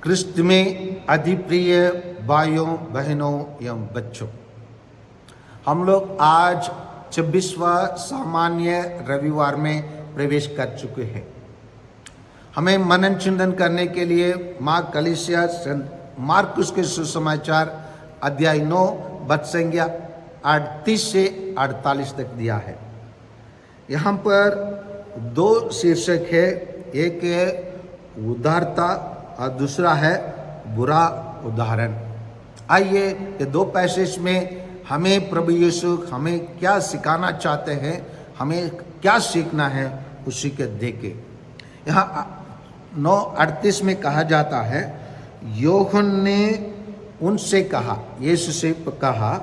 क्रिस्त में अधिप्रिय भाइयों बहनों एवं बच्चों, हम लोग आज 26वां सामान्य रविवार में प्रवेश कर चुके हैं। हमें मनन चिंतन करने के लिए माँ कलीसिया मार्कुस के सुसमाचार अध्याय 9 वचन संख्या 38 से 48 तक दिया है। यहाँ पर दो शीर्षक है, एक है उदारता और दूसरा है बुरा उदाहरण। आइए ये दो पैसेज में हमें प्रभु यीशु हमें क्या सिखाना चाहते हैं, हमें क्या सीखना है, उसी के देखे। यहाँ 9:38 में कहा जाता है, यूहन्ना ने उनसे कहा, यीशु से कहा,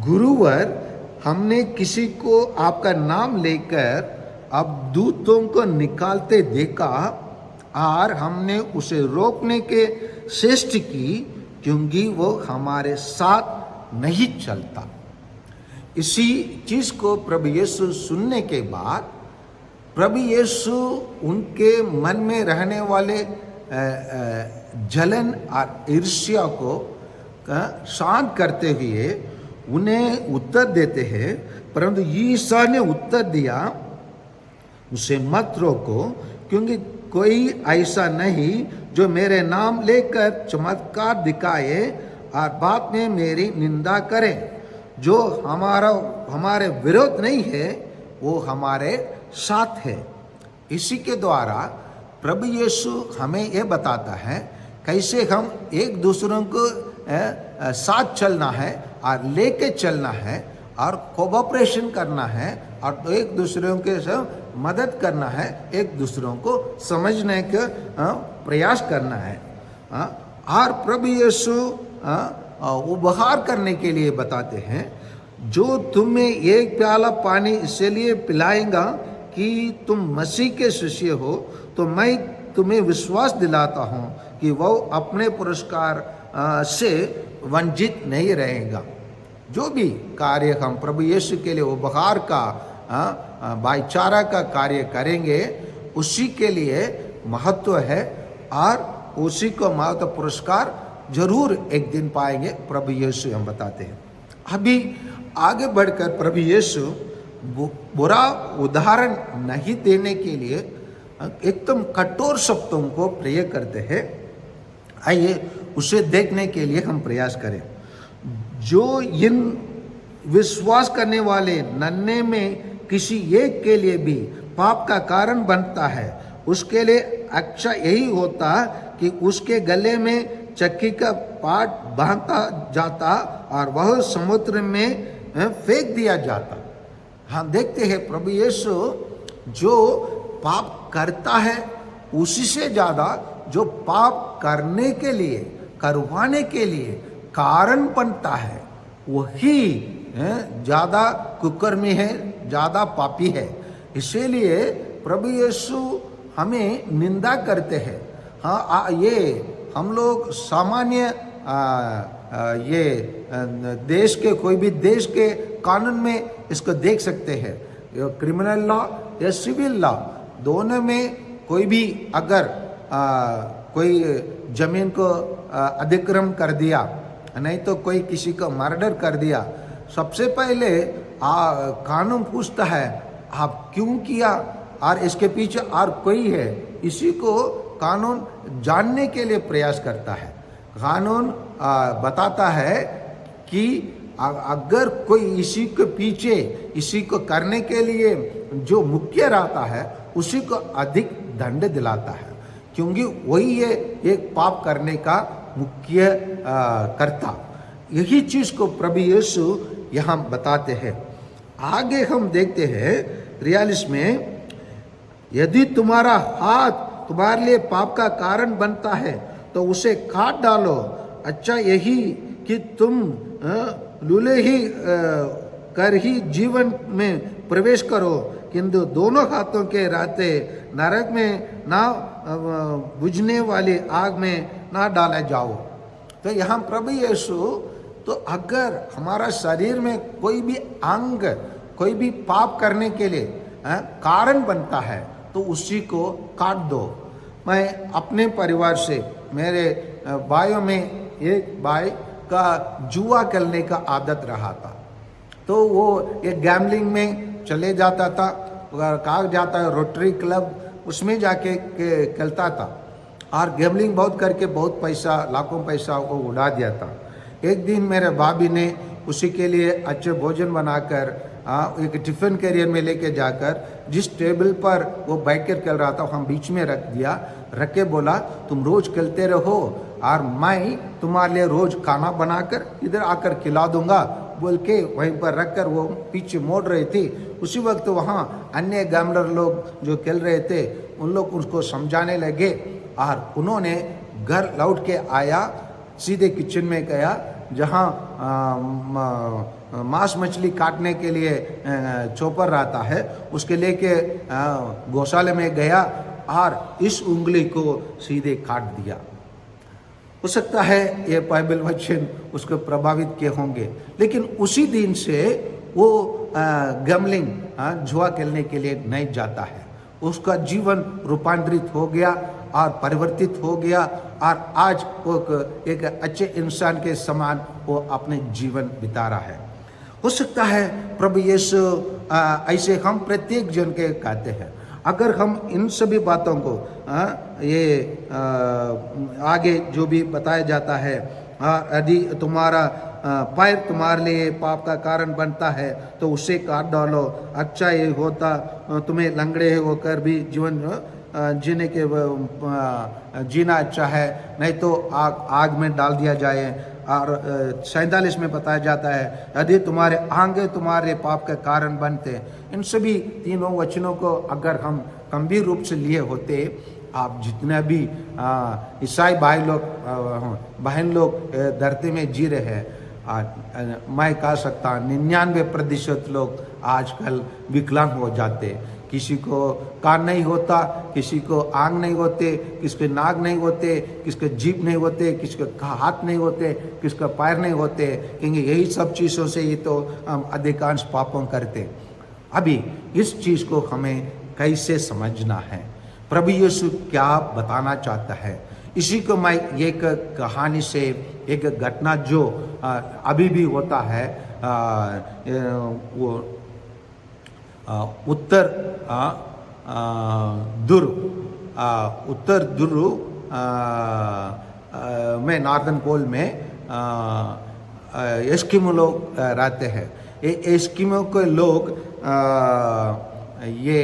गुरुवर, हमने किसी को आपका नाम लेकर अब दूतों को निकालते देखा और हमने उसे रोकने के चेष्टा की, क्योंकि वो हमारे साथ नहीं चलता। इसी चीज को प्रभु यीशु सुनने के बाद प्रभु यीशु उनके मन में रहने वाले जलन और ईर्ष्या को शांत करते हुए उन्हें उत्तर देते हैं। परंतु यीशु ने उत्तर दिया, उसे मत रोको, क्योंकि कोई ऐसा नहीं जो मेरे नाम लेकर चमत्कार दिखाए और बाद में मेरी निंदा करे। जो हमारे विरोध नहीं है, वो हमारे साथ है। इसी के द्वारा प्रभु यीशु हमें यह बताता है कैसे हम एक दूसरों को साथ चलना है और लेके चलना है और कोऑपरेशन करना है और एक दूसरों के साथ मदद करना है, एक दूसरों को समझने का प्रयास करना है। और प्रभु यीशु उपहार करने के लिए बताते हैं, जो तुम्हें एक प्याला पानी इसलिए पिलाएगा कि तुम मसीह के शिष्य हो, तो मैं तुम्हें विश्वास दिलाता हूँ कि वह अपने पुरस्कार से वंचित नहीं रहेगा। जो भी कार्य हम प्रभु यीशु के लिए उपहार का भाईचारा का कार्य करेंगे, उसी के लिए महत्व है और उसी को महत्व पुरस्कार जरूर एक दिन पाएंगे, प्रभु यीशु हम बताते हैं। अभी आगे बढ़कर प्रभु यीशु बुरा उदाहरण नहीं देने के लिए एकदम कठोर शब्दों को प्रयोग करते हैं। आइए उसे देखने के लिए हम प्रयास करें। जो इन विश्वास करने वाले नन्हे में किसी एक के लिए भी पाप का कारण बनता है, उसके लिए अच्छा यही होता कि उसके गले में चक्की का पाट बांधा जाता और वह समुद्र में फेंक दिया जाता। हम देखते हैं प्रभु यीशु जो पाप करता है, उसी से ज़्यादा जो पाप करने के लिए, करवाने के लिए कारण बनता है, वही ज़्यादा कुकर्मी है, ज़्यादा पापी है। इसीलिए प्रभु यीशु हमें निंदा करते हैं। हाँ, ये हम लोग सामान्य ये देश के कोई भी देश के कानून में इसको देख सकते हैं। क्रिमिनल लॉ या सिविल लॉ दोनों में कोई भी अगर कोई जमीन को अधिक्रम कर दिया, नहीं तो कोई किसी को मर्डर कर दिया, सबसे पहले कानून पूछता है आप क्यों किया और इसके पीछे और कोई है, इसी को कानून जानने के लिए प्रयास करता है। कानून बताता है कि अगर कोई इसी के पीछे, इसी को करने के लिए जो मुख्य रहता है, उसी को अधिक दंड दिलाता है, क्योंकि वही है एक पाप करने का मुख्य कर्ता। यही चीज को प्रभु यीशु यहाँ बताते हैं। आगे हम देखते हैं 43 में, यदि तुम्हारा हाथ तुम्हारे लिए पाप का कारण बनता है तो उसे काट डालो। अच्छा यही कि तुम लूले ही कर ही जीवन में प्रवेश करो, किंतु दोनों हाथों के रास्ते नरक में ना बुझने वाली आग में ना डाला जाओ। तो यहाँ प्रभु यीशु, तो अगर हमारा शरीर में कोई भी अंग कोई भी पाप करने के लिए कारण बनता है, तो उसी को काट दो। मैं अपने परिवार से मेरे भाइयों में एक भाई का जुआ खेलने का आदत रहा था, तो वो एक गैम्बलिंग में चले जाता था, कहा जाता है रोटरी क्लब, उसमें जाके खेलता था और गैम्बलिंग बहुत करके बहुत पैसा, लाखों पैसा वो उड़ा दिया था। एक दिन मेरे भाभी ने उसी के लिए अच्छे भोजन बनाकर एक टिफ़िन कैरियर में लेके जाकर जिस टेबल पर वो बैठ कर खेल रहा था हम बीच में रख दिया, रख के बोला तुम रोज़ खेलते रहो और मैं तुम्हारे लिए रोज़ खाना बनाकर इधर आकर खिला दूंगा बोल के वहीं पर रख कर वो पीछे मोड़ रही थी। उसी वक्त वहाँ अन्य गैम्बलर लोग जो खेल रहे थे उन लोग उसको समझाने लगे और उन्होंने घर लौट के आया, सीधे किचन में गया जहाँ मांस मछली काटने के लिए चॉपर रहता है, उसके लेके गौशाले में गया और इस उंगली को सीधे काट दिया। हो सकता है ये बाइबल वचन उसको प्रभावित किए होंगे, लेकिन उसी दिन से वो गैम्बलिंग जुआ खेलने के लिए नहीं जाता है। उसका जीवन रूपांतरित हो गया और परिवर्तित हो गया और आज वो एक अच्छे इंसान के समान वो अपने जीवन बिता रहा है। हो सकता है प्रभु यीशु ऐसे हम प्रत्येक जन के कहते हैं, अगर हम इन सभी बातों को ये आगे जो भी बताया जाता है, यदि तुम्हारा पैर तुम्हारे लिए पाप का कारण बनता है तो उसे काट डालो, अच्छा ये होता तुम्हें लंगड़े होकर भी जीवन जीने के जीना अच्छा है, नहीं तो आग में डाल दिया जाए। और 47 में बताया जाता है यदि तुम्हारे आंगे तुम्हारे पाप का कारण बनते। इन सभी तीनों वचनों को अगर हम गंभीर रूप से लिए होते, आप जितने भी ईसाई भाई लोग बहन लोग धरती में जी रहे हैं, मैं कह सकता 99% लोग आजकल विकलांग हो जाते। किसी को कान नहीं होता, किसी को आंख नहीं होते, किसके नाक नहीं होते, किसके जीभ नहीं होते, किसके हाथ नहीं होते, किसका पैर नहीं होते, क्योंकि यही सब चीज़ों से ही तो हम अधिकांश पापों करते। अभी इस चीज़ को हमें कैसे समझना है, प्रभु यीशु क्या बताना चाहता है, इसी को मैं एक कहानी से, एक घटना जो अभी भी होता है, वो उत्तर ध्रुव में, नॉर्दर्न पोल में एस्किमो लोग रहते हैं। ये एस्किमो के लोग ये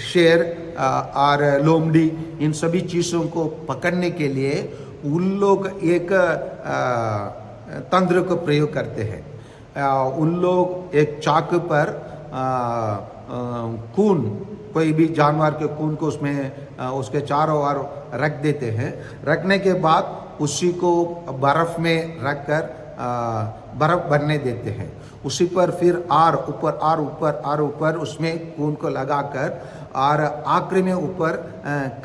शेर और लोमड़ी इन सभी चीज़ों को पकड़ने के लिए उन लोग एक तंत्र को प्रयोग करते हैं। उन लोग एक चाकू पर खून, कोई भी जानवर के खून को उसमें उसके चारों ओर रख देते हैं। रखने के बाद उसी को बर्फ़ में रख कर बर्फ़ बनने देते हैं। उसी पर फिर आर ऊपर उसमें खून को लगाकर और आखिरी में ऊपर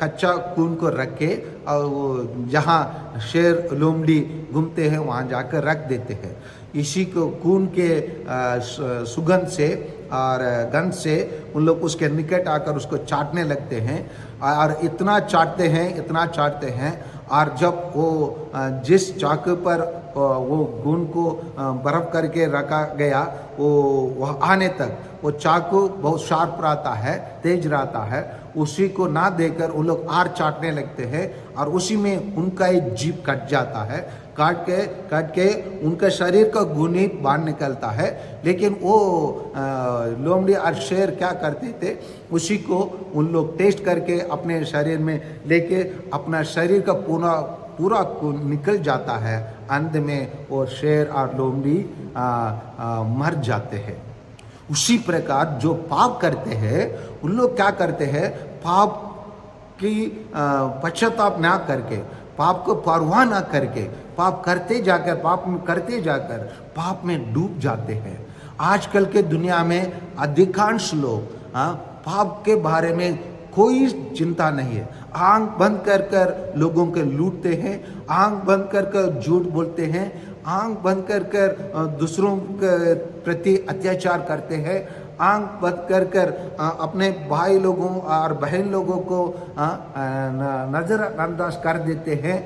कच्चा खून को रख के और जहाँ शेर लोमड़ी घूमते हैं वहाँ जाकर रख देते हैं। इसी को खून के सुगंध से और गंध से उन लोग उसके निकट आकर उसको चाटने लगते हैं और इतना चाटते हैं और जब वो जिस चाकू पर वो खून को बर्फ करके रखा गया वो आने तक वो चाकू बहुत शार्प रहता है, तेज रहता है, उसी को ना देकर वो लोग आर चाटने लगते हैं और उसी में उनका एक जीभ कट जाता है। काट के उनका शरीर का खूनी बाहर निकलता है। लेकिन वो लोमड़ी और शेर क्या करते थे, उसी को उन लोग टेस्ट करके अपने शरीर में लेके अपना शरीर का पूरा खून निकल जाता है। अंत में वो शेर और लोमड़ी मर जाते हैं। उसी प्रकार जो पाप करते हैं उन लोग क्या करते हैं, पाप की पश्चाताप ना करके, पाप को परवाह ना करके पाप करते जाकर पाप में डूब जाते हैं। आजकल के दुनिया में अधिकांश लोग पाप के बारे में कोई चिंता नहीं है। आंख बंद कर लोगों के लूटते हैं, आंख बंद कर झूठ बोलते हैं, आंख बंद कर दूसरों के प्रति अत्याचार करते हैं आंख बंद कर कर अपने भाई लोगों और बहन लोगों को नजरअंदाज कर देते हैं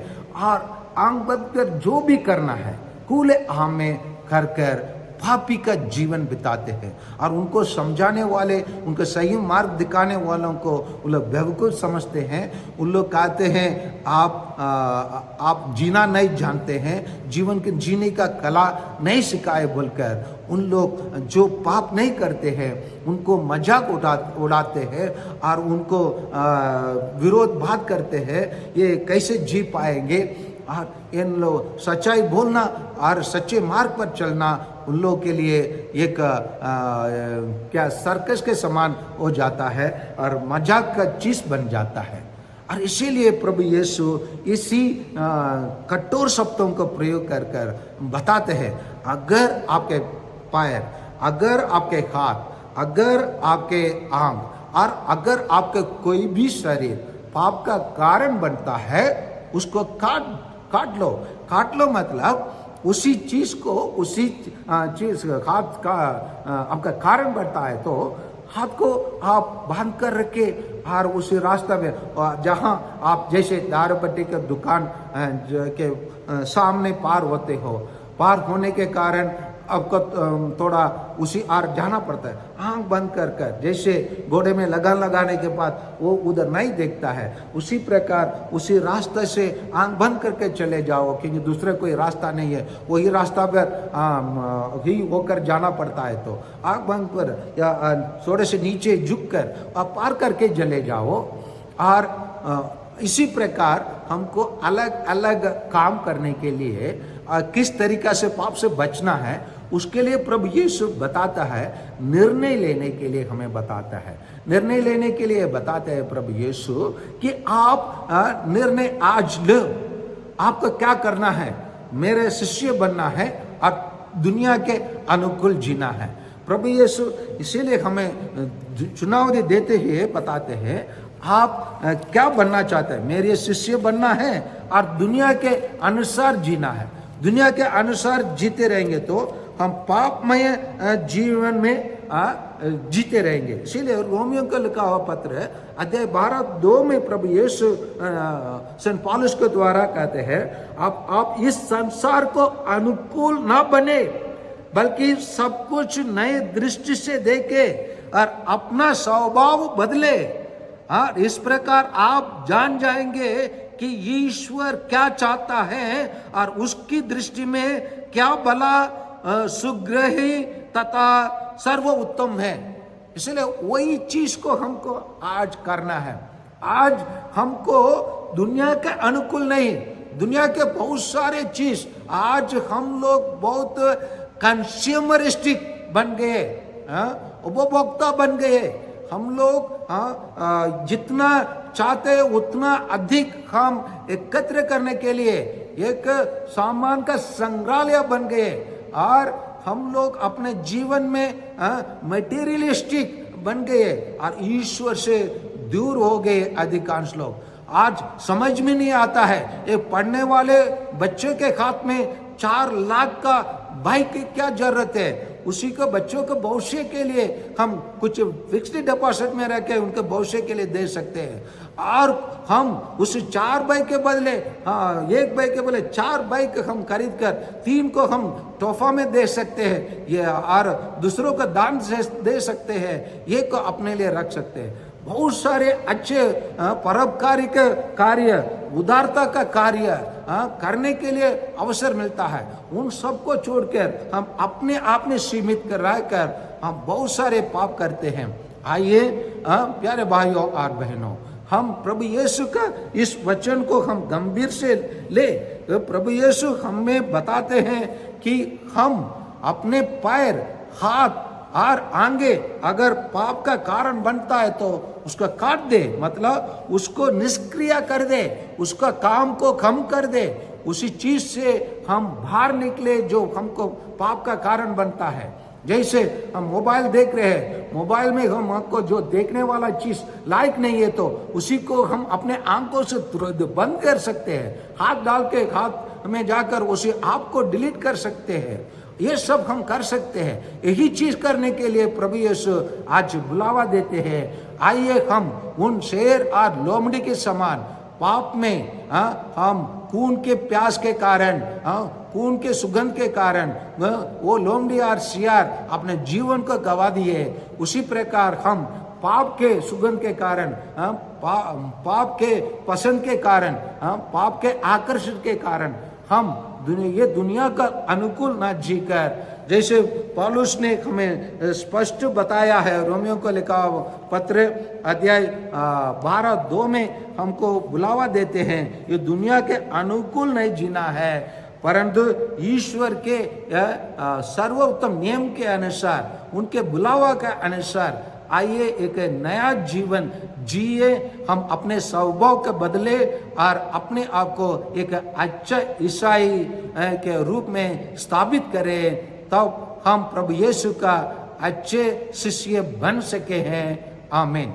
और आंख बंद कर जो भी करना है खुले आम में कर कर पापी का जीवन बिताते हैं। और उनको समझाने वाले, उनको सही मार्ग दिखाने वालों को वो लोग बेवकूफ़ समझते हैं। उन लोग कहते हैं आप जीना नहीं जानते हैं, जीवन के जीने का कला नहीं सिखाए बोलकर उन लोग जो पाप नहीं करते हैं उनको मजाक उड़ाते हैं और उनको विरोध बात करते हैं, ये कैसे जी पाएंगे। और इन लोग सच्चाई बोलना और सच्चे मार्ग पर चलना उन लोगों के लिए एक क्या सर्कस के समान हो जाता है और मजाक का चीज बन जाता है। और इसीलिए प्रभु यीशु इसी कठोर शब्दों का प्रयोग कर कर बताते हैं, अगर आपके पैर, अगर आपके हाथ, अगर आपके आंख और अगर आपके कोई भी शरीर पाप का कारण बनता है उसको काट लो मतलब उसी चीज को, उसी चीज हाथ का आपका कारण बढ़ता है तो हाथ को आप बांध कर रखे और उसी रास्ता में जहां आप जैसे दारू पट्टी का दुकान के सामने पार होते हो, पार होने के कारण आपको थोड़ा उसी आर जाना पड़ता है। आंख बंद कर कर जैसे घोड़े में लगान लगाने के बाद वो उधर नहीं देखता है, उसी प्रकार उसी रास्ते से आंख बंद करके चले जाओ क्योंकि दूसरे कोई रास्ता नहीं है, वही रास्ता पर ही होकर जाना पड़ता है। तो आंख बंद कर या थोड़े से नीचे झुक कर आप पार करके चले जाओ। और इसी प्रकार हमको अलग अलग काम करने के लिए किस तरीका से पाप से बचना है उसके लिए प्रभु यीशु बताता है, निर्णय लेने के लिए हमें बताता है। निर्णय लेने के लिए बताते हैं प्रभु यीशु कि आप निर्णय आज लो, आपको क्या करना है, मेरे शिष्य बनना है और दुनिया के अनुकूल जीना है। प्रभु यीशु इसीलिए हमें चुनाव देते हुए बताते हैं, आप क्या बनना चाहते हैं, मेरे शिष्य बनना है और दुनिया के अनुसार जीना है। दुनिया के अनुसार जीते रहेंगे तो हम पापमय जीवन में जीते रहेंगे। इसीलिए रोमियो का लिखा हुआ पत्र अध्याय 12:2 में प्रभु यीशु सेंट पौलुस के द्वारा कहते हैं, आप इस संसार को अनुकूल ना बने बल्कि सब कुछ नए दृष्टि से देखे और अपना स्वभाव बदले। और इस प्रकार आप जान जाएंगे कि ईश्वर क्या चाहता है और उसकी दृष्टि में क्या भला, सुग्रही तथा सर्वोत्तम है। इसलिए वही चीज को हमको आज करना है। आज हमको दुनिया के अनुकूल नहीं, दुनिया के बहुत सारे चीज, आज हम लोग बहुत कंज्यूमरिस्टिक बन गए, उपभोक्ता बन गए। हम लोग जितना चाहते उतना अधिक हम एकत्र करने के लिए एक सामान का संग्रहालय बन गए और हम लोग अपने जीवन में मटेरियलिस्टिक बन गए और ईश्वर से दूर हो गए। अधिकांश लोग आज समझ में नहीं आता है, ये पढ़ने वाले बच्चे के हाथ में 4 लाख का बाइक की क्या जरूरत है, उसी को बच्चों के भविष्य के लिए हम कुछ फिक्स्ड डिपॉजिट में रख के उनके भविष्य के लिए दे सकते हैं। और हम उस 4 बाइक के बदले 1 बाइक के बदले 4 बाइक हम खरीद कर 3 को हम तोहफा में दे सकते हैं, ये और दूसरों को दान दे सकते हैं, ये को अपने लिए रख सकते हैं। बहुत सारे अच्छे परोपकारी के कार्य, उदारता का कार्य करने के लिए अवसर मिलता है। उन सबको छोड़कर हम अपने आप में सीमित कर रहकर हम बहुत सारे पाप करते हैं। आइए प्यारे भाइयों और बहनों, हम प्रभु यीशु का इस वचन को हम गंभीर से ले। तो प्रभु यीशु हमें बताते हैं कि हम अपने पैर, हाथ और आगे अगर पाप का कारण बनता है तो उसको काट दे, मतलब उसको निष्क्रिय कर दे, उसका काम को कम कर दे, उसी चीज से हम बाहर निकले जो हमको पाप का कारण बनता है। जैसे हम मोबाइल देख रहे हैं, मोबाइल में हमको जो देखने वाला चीज लायक नहीं है तो उसी को हम अपने आंखों से बंद कर सकते हैं, हाथ डाल के हाथ में जाकर उसे आप को डिलीट कर सकते हैं। ये सब हम कर सकते हैं। यही चीज करने के लिए प्रभु यीशु आज बुलावा देते हैं। आइए हम उन शेर और लोमड़ी के समान पाप में हम खून के प्यास के कारण, खून के सुगंध के कारण वो लोमड़ी और सियार अपने जीवन को गवा दिए, उसी प्रकार हम पाप के सुगंध के कारण, पाप के पसंद के कारण, पाप के आकर्षण के कारण हम ये दुनिया का अनुकूल ना जीकर, जैसे पौलुस ने हमें स्पष्ट बताया है, रोमियो को लिखा पत्र अध्याय 12:2 में हमको बुलावा देते हैं, ये दुनिया के अनुकूल नहीं जीना है, परंतु ईश्वर के सर्वोत्तम नियम के अनुसार, उनके बुलावा के अनुसार आइए एक नया जीवन जिए। हम अपने स्वभाव के बदले और अपने आप को एक अच्छा ईसाई के रूप में स्थापित करें, तब हम प्रभु यीशु का अच्छे शिष्य बन सके हैं। आमीन।